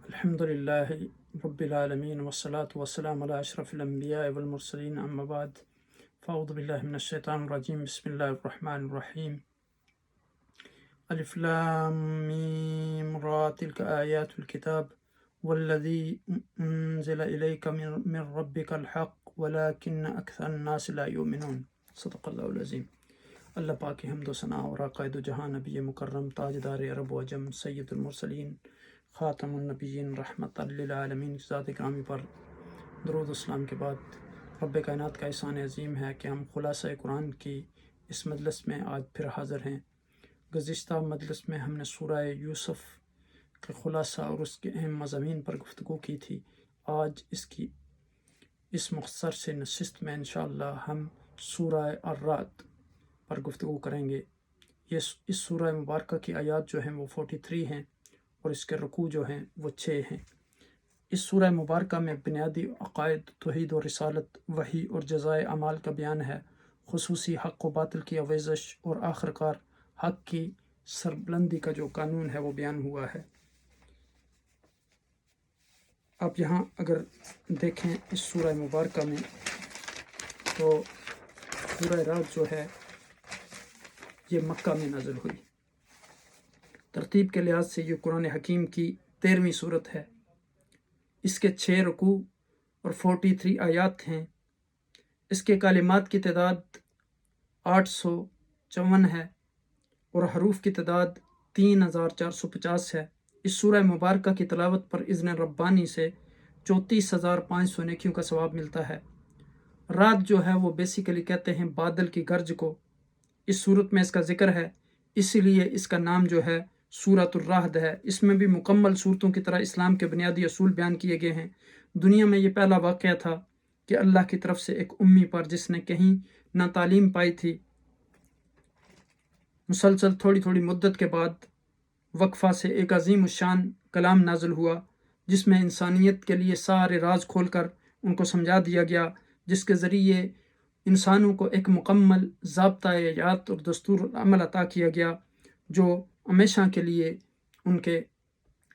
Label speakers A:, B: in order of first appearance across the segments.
A: الحمد لله رب العالمين والصلاة والسلام على أشرف الأنبياء والمرسلين أما بعد فأعوذ بالله من الشيطان الرجيم بسم الله الرحمن الرحيم ألف لام ميم را تلك آيات الكتاب والذي أنزل إليك من ربك الحق ولكن أكثر الناس لا يؤمنون صدق الله العظيم۔ اللہ پاک کی حمد و ثنا اور قائد و جہاں نبی مکرم تاجدار عرب و عجم سید المرسلین خاتم النبیین رحمت للعالمین کی ذات گرامی پر درود و اسلام کے بعد رب کائنات کا احسان عظیم ہے کہ ہم خلاصہ قرآن کی اس مجلس میں آج پھر حاضر ہیں۔ گزشتہ مجلس میں ہم نے سورہ یوسف کے خلاصہ اور اس کے اہم مضامین پر گفتگو کی تھی۔ آج اس مختصر سے نشست میں انشاءاللہ ہم سورہ الرعد پر گفتگو کریں گے۔ اس سورہ مبارکہ کی آیات جو ہیں وہ 43 ہیں اور اس کے رکوع جو ہیں وہ 6 ہیں۔ اس سورہ مبارکہ میں بنیادی عقائد، توحید و رسالت، وحی اور جزائے اعمال کا بیان ہے، خصوصی حق و باطل کی آویزش اور آخرکار حق کی سربلندی کا جو قانون ہے وہ بیان ہوا ہے۔ اب یہاں اگر دیکھیں اس سورہ مبارکہ میں تو سورہ رعد جو ہے یہ مکہ میں نازل ہوئی۔ ترتیب کے لحاظ سے یہ قرآن حکیم کی 13ویں صورت ہے۔ اس کے 6 رکوع اور 43 آیات ہیں۔ اس کے کلمات کی تعداد 854 ہے اور حروف کی تعداد 3450 ہے۔ اس سورہ مبارکہ کی تلاوت پر اذن ربانی سے 34,500 نیکیوں کا ثواب ملتا ہے۔ رعد جو ہے وہ بیسیکلی کہتے ہیں بادل کی گرج کو۔ اس صورت میں اس کا ذکر ہے، اسی لیے اس کا نام جو ہے سورۃ الرعد ہے۔ اس میں بھی مکمل صورتوں کی طرح اسلام کے بنیادی اصول بیان کیے گئے ہیں۔ دنیا میں یہ پہلا واقعہ تھا کہ اللہ کی طرف سے ایک امی پر جس نے کہیں نہ تعلیم پائی تھی، مسلسل تھوڑی تھوڑی مدت کے بعد وقفہ سے ایک عظیم الشان کلام نازل ہوا، جس میں انسانیت کے لیے سارے راز کھول کر ان کو سمجھا دیا گیا، جس کے ذریعے انسانوں کو ایک مکمل ضابطۂ حیات اور دستور عمل عطا کیا گیا، جو ہمیشہ کے لیے ان کے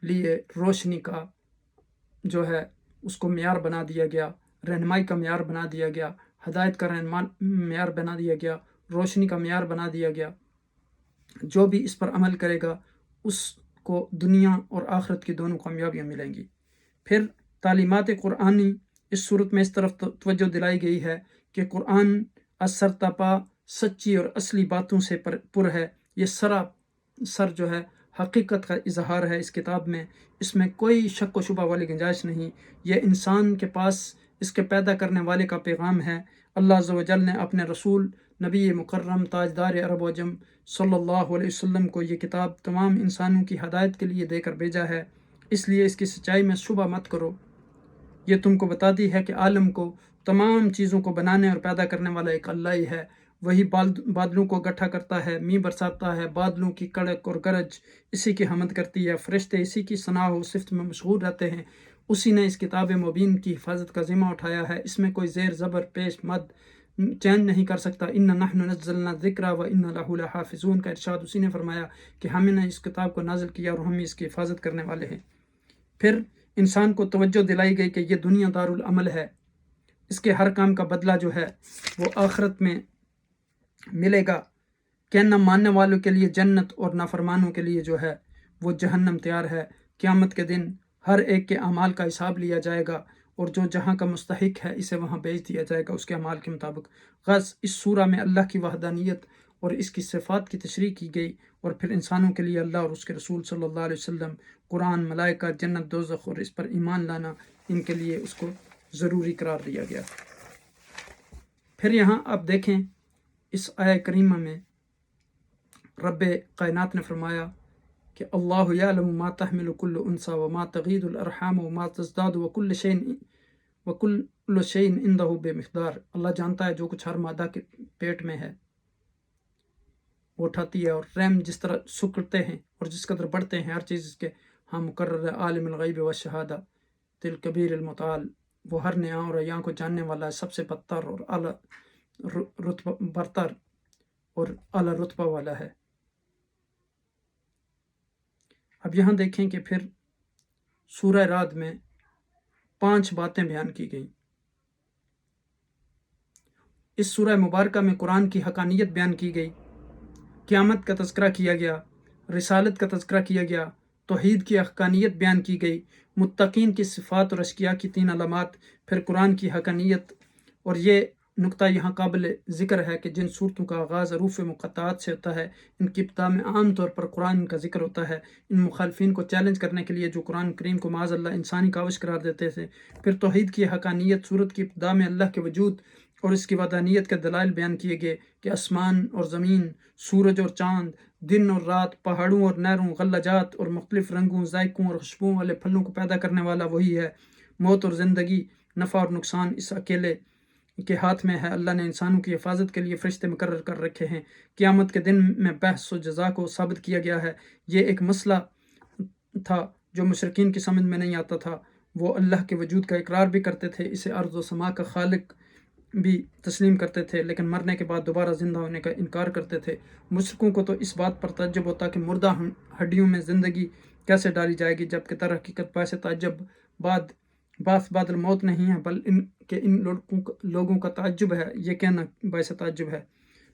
A: لیے روشنی کا جو ہے اس کو معیار بنا دیا گیا، رہنمائی کا معیار بنا دیا گیا، ہدایت کا معیار بنا دیا گیا، روشنی کا معیار بنا دیا گیا۔ جو بھی اس پر عمل کرے گا اس کو دنیا اور آخرت کی دونوں کامیابیاں ملیں گی۔ پھر تعلیمات قرآنی اس صورت میں اس طرف توجہ دلائی گئی ہے کہ قرآن سرتاپا سچی اور اصلی باتوں سے پر ہے۔ یہ سر جو ہے حقیقت کا اظہار ہے اس کتاب میں۔ اس میں کوئی شک و شبہ والی گنجائش نہیں۔ یہ انسان کے پاس اس کے پیدا کرنے والے کا پیغام ہے۔ اللہ عز و جل نے اپنے رسول نبی مکرم تاجدار عرب و عجم صلی اللہ علیہ وسلم کو یہ کتاب تمام انسانوں کی ہدایت کے لیے دے کر بھیجا ہے، اس لیے اس کی سچائی میں شبہ مت کرو۔ یہ تم کو بتاتی ہے کہ عالم کو، تمام چیزوں کو بنانے اور پیدا کرنے والا ایک اللہ ہی ہے۔ وہی بادلوں کو اکٹھا کرتا ہے، میਂہ برساتا ہے، بادلوں کی کڑک اور گرج اسی کی حمد کرتی ہے، فرشتے اسی کی ثنا و صفت میں مشغول رہتے ہیں۔ اسی نے اس کتاب مبین کی حفاظت کا ذمہ اٹھایا ہے۔ اس میں کوئی زیر زبر پیش مد چینج نہیں کر سکتا۔ ان نحن نزلنا الذکر و ان لہ لحافظون کا ارشاد اسی نے فرمایا کہ ہم نے اس کتاب کو نازل کیا اور ہم اس کی حفاظت کرنے والے ہیں۔ پھر انسان کو توجہ دلائی گئی کہ یہ دنیا دارالعمل ہے، اس کے ہر کام کا بدلہ جو ہے وہ آخرت میں ملے گا۔ کہ نہ ماننے والوں کے لیے جنت اور نافرمانوں کے لیے جو ہے وہ جہنم تیار ہے۔ قیامت کے دن ہر ایک کے اعمال کا حساب لیا جائے گا اور جو جہاں کا مستحق ہے اسے وہاں بھیج دیا جائے گا اس کے اعمال کے مطابق۔ غرض اس سورہ میں اللہ کی وحدانیت اور اس کی صفات کی تشریح کی گئی، اور پھر انسانوں کے لیے اللہ اور اس کے رسول صلی اللہ علیہ وسلم، قرآن، ملائکہ، جنت، دوزخ اور اس پر ایمان لانا، ان کے لیے اس کو ضروری قرار دیا گیا۔ پھر یہاں آپ دیکھیں اس آیہ کریمہ میں رب کائنات نے فرمایا کہ اللہ یعلم ما تحمل کل انثی وما تغید الارحام وما تزداد وکل شیء عندہ بمقدار۔ اللہ جانتا ہے جو کچھ ہر مادہ کے پیٹ میں ہے وہ اٹھاتی ہے، اور رحم جس طرح سکڑتے ہیں اور جس قدر بڑھتے ہیں ہر چیز اس کے ہاں مقرر ہے۔ عالم الغیب والشہادہ تل کبیر المتعال، وہ ہر نیا اور عیاں کو جاننے والا ہے، سب سے بدتر اور برتر اور اعلیٰ رتبہ والا ہے۔ اب یہاں دیکھیں کہ پھر سورہ رعد میں 5 باتیں بیان کی گئیں۔ اس سورہ مبارکہ میں قرآن کی حقانیت بیان کی گئی، قیامت کا تذکرہ کیا گیا، رسالت کا تذکرہ کیا گیا، توحید کی حقانیت بیان کی گئی، متقین کی صفات اور اشکیا کی 3 علامات، پھر قرآن کی حقانیت۔ اور یہ نقطہ یہاں قابل ذکر ہے کہ جن صورتوں کا آغاز حروف مقطعات سے ہوتا ہے، ان کی ابتدا میں عام طور پر قرآن کا ذکر ہوتا ہے۔ ان مخالفین کو چیلنج کرنے کے لیے جو قرآن کریم کو معاذ اللہ انسانی کاوش قرار دیتے تھے۔ پھر توحید کی حقانیت، صورت کی ابتدا میں اللہ کے وجود اور اس کی وحدانیت کے دلائل بیان کیے گئے کہ آسمان اور زمین، سورج اور چاند، دن اور رات، پہاڑوں اور نہروں، غلجات اور مختلف رنگوں، ذائقوں اور خوشبوؤں والے پھلوں کو پیدا کرنے والا وہی ہے۔ موت اور زندگی، نفع اور نقصان اس اکیلے کے ہاتھ میں ہے۔ اللہ نے انسانوں کی حفاظت کے لیے فرشتے مقرر کر رکھے ہیں۔ قیامت کے دن میں بحث و جزا کو ثابت کیا گیا ہے۔ یہ ایک مسئلہ تھا جو مشرکین کی سمجھ میں نہیں آتا تھا۔ وہ اللہ کے وجود کا اقرار بھی کرتے تھے، اسے ارض و سما کا خالق بھی تسلیم کرتے تھے، لیکن مرنے کے بعد دوبارہ زندہ ہونے کا انکار کرتے تھے۔ مشرکوں کو تو اس بات پر تعجب ہوتا کہ مردہ ہڈیوں میں زندگی کیسے ڈالی جائے گی، جبکہ در حقیقت باعث تعجب بعث بعد الموت نہیں ہے، بلکہ ان لوگوں کا تعجب ہے، یہ کہنا باعث تعجب ہے۔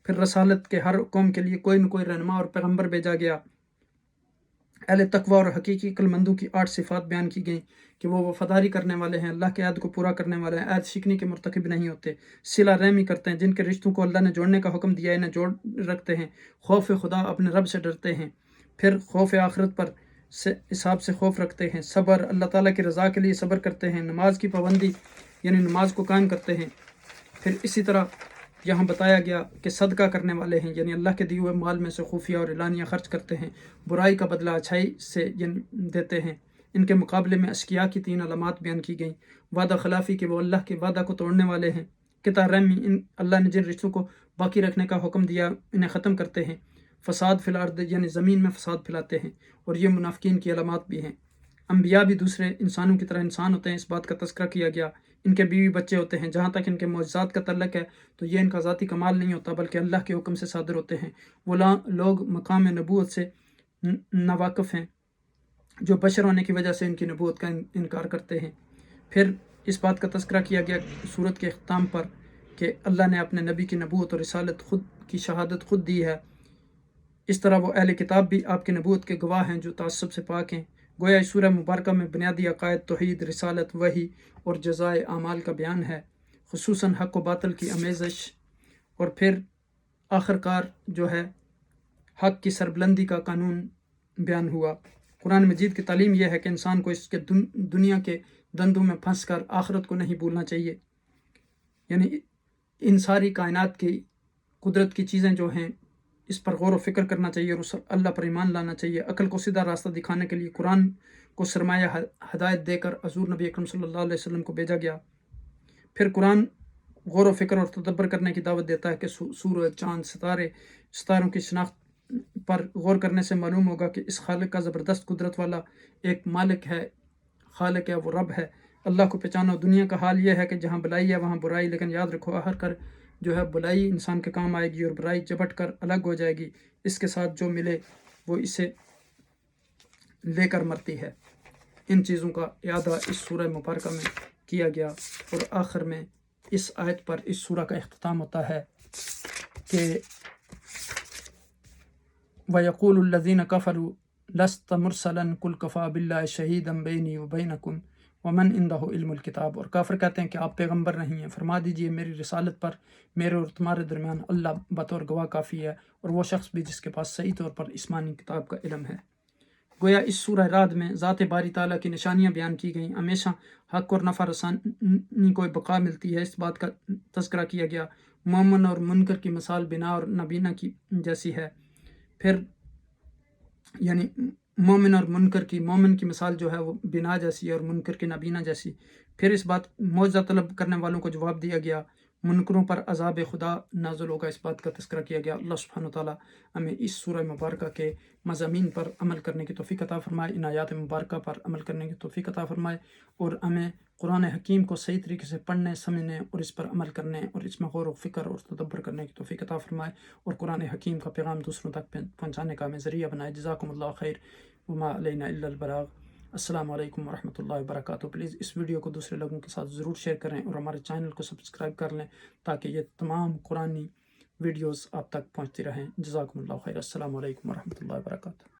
A: پھر رسالت کے ہر قوم کے لیے کوئی نہ کوئی رہنما اور پیغمبر بھیجا گیا۔ اہل تقوی اور حقیقی عقل مندوں کی 8 صفات بیان کی گئیں کہ وہ وفاداری کرنے والے ہیں، اللہ کے عہد کو پورا کرنے والے ہیں، عہد شکنی کے مرتکب نہیں ہوتے، صلہ رحمی کرتے ہیں، جن کے رشتوں کو اللہ نے جوڑنے کا حکم دیا ہے انہیں جوڑ رکھتے ہیں، خوف خدا اپنے رب سے ڈرتے ہیں، پھر خوف آخرت پر حساب سے خوف رکھتے ہیں، صبر اللہ تعالیٰ کی رضا کے لیے صبر کرتے ہیں، نماز کی پابندی یعنی نماز کو قائم کرتے ہیں۔ پھر اسی طرح یہاں بتایا گیا کہ صدقہ کرنے والے ہیں، یعنی اللہ کے دیے ہوئے مال میں سے خفیہ اور اعلانیہ خرچ کرتے ہیں، برائی کا بدلہ اچھائی سے دیتے ہیں۔ ان کے مقابلے میں اشقیاء کی 3 علامات بیان کی گئیں۔ وعدہ خلافی کہ وہ اللہ کے وعدہ کو توڑنے والے ہیں، قطع رحمی اللہ نے جن رشتوں کو باقی رکھنے کا حکم دیا انہیں ختم کرتے ہیں، فساد فی الارض یعنی زمین میں فساد پھیلاتے ہیں، اور یہ منافقین کی علامات بھی ہیں۔ انبیاء بھی دوسرے انسانوں کی طرح انسان ہوتے ہیں، اس بات کا تذکرہ کیا گیا۔ ان کے بیوی بچے ہوتے ہیں، جہاں تک ان کے معجزات کا تعلق ہے تو یہ ان کا ذاتی کمال نہیں ہوتا بلکہ اللہ کے حکم سے صادر ہوتے ہیں۔ وہ لوگ مقام نبوت سے ناواقف ہیں جو بشر ہونے کی وجہ سے ان کی نبوت کا انکار کرتے ہیں۔ پھر اس بات کا تذکرہ کیا گیا سورت کے اختتام پر کہ اللہ نے اپنے نبی کی نبوت اور رسالت خود کی شہادت خود دی ہے۔ اس طرح وہ اہل کتاب بھی آپ کی نبوت کے گواہ ہیں جو تعصب سے پاک ہیں۔ گویا اس سورہ مبارکہ میں بنیادی عقائد، توحید، رسالت، وحی اور جزائے اعمال کا بیان ہے، خصوصاً حق و باطل کی آمیزش، اور پھر آخرکار جو ہے حق کی سربلندی کا قانون بیان ہوا۔ قرآن مجید کی تعلیم یہ ہے کہ انسان کو اس کے دنیا کے دندوں میں پھنس کر آخرت کو نہیں بھولنا چاہیے، یعنی ان ساری کائنات کی قدرت کی چیزیں جو ہیں اس پر غور و فکر کرنا چاہیے اور اس اللہ پر ایمان لانا چاہیے۔ عقل کو سیدھا راستہ دکھانے کے لیے قرآن کو سرمایہ ہدایت دے کر حضور نبی اکرم صلی اللہ علیہ وسلم کو بھیجا گیا۔ پھر قرآن غور و فکر اور تدبر کرنے کی دعوت دیتا ہے کہ سورج، چاند، ستاروں کی شناخت پر غور کرنے سے معلوم ہوگا کہ اس خالق کا زبردست قدرت والا ایک مالک ہے، خالق ہے، وہ رب ہے۔ اللہ کو پہچانو۔ دنیا کا حال یہ ہے کہ جہاں بلائی ہے وہاں برائی، لیکن یاد رکھو آخر کر جو ہے بلائی انسان کے کام آئے گی اور برائی جپٹ کر الگ ہو جائے گی، اس کے ساتھ جو ملے وہ اسے لے کر مرتی ہے۔ ان چیزوں کا اعادہ اس سورہ مبارکہ میں کیا گیا، اور آخر میں اس آیت پر اس سورہ کا اختتام ہوتا ہے کہ وَيَقُولُ الَّذِينَ كَفَرُوا لَسْتَ مُرْسَلًا قُلْ كَفَىٰ بِاللَّهِ شَهِيدًا بَيْنِي وَبَيْنَكُمْ وَمَنْ عِندَهُ عِلْمُ الْكِتَابِ۔ اور کافر کہتے ہیں کہ آپ پیغمبر نہیں ہیں، فرما دیجئے میری رسالت پر میرے اور تمہارے درمیان اللہ بطور گواہ کافی ہے، اور وہ شخص بھی جس کے پاس صحیح طور پر آسمانی کتاب کا علم ہے۔ گویا اس سورہ رعد میں ذات باری تعالیٰ کی نشانیاں بیان کی گئیں، ہمیشہ حق اور نفع رسانی کو بقا ملتی ہے، اس بات کا تذکرہ کیا گیا۔ مومن اور منکر کی مثال بنا اور نابینا کی جیسی ہے، پھر یعنی مومن اور منکر کی، مومن کی مثال جو ہے وہ بنا جیسی ہے اور منکر کی نابینا جیسی۔ پھر اس بات معجزہ طلب کرنے والوں کو جواب دیا گیا، منکروں پر عذاب خدا نازل ہوگا، اس بات کا تذکرہ کیا گیا۔ اللہ سبحانہ وتعالیٰ ہمیں اس سورہ مبارکہ کے مضامین پر عمل کرنے کی توفیق عطا فرمائے، ان آیات مبارکہ پر عمل کرنے کی توفیق عطا فرمائے، اور ہمیں قرآن حکیم کو صحیح طریقے سے پڑھنے، سمجھنے اور اس پر عمل کرنے اور اس میں غور و فکر اور تدبر کرنے کی توفیق عطا فرمائے، اور قرآن حکیم کا پیغام دوسروں تک پہنچانے کا ہمیں ذریعہ بنائے۔ جزاکم اللہ خیر، وما علینا الا البلاغ، السلام علیکم ورحمۃ اللہ وبرکاتہ. پلیز اس ویڈیو کو دوسرے لوگوں کے ساتھ ضرور شیئر کریں اور ہمارے چینل کو سبسکرائب کر لیں تاکہ یہ تمام قرآنی ویڈیوز آپ تک پہنچتی رہیں. جزاکم اللہ خیر. السلام علیکم ورحمۃ اللہ وبرکاتہ.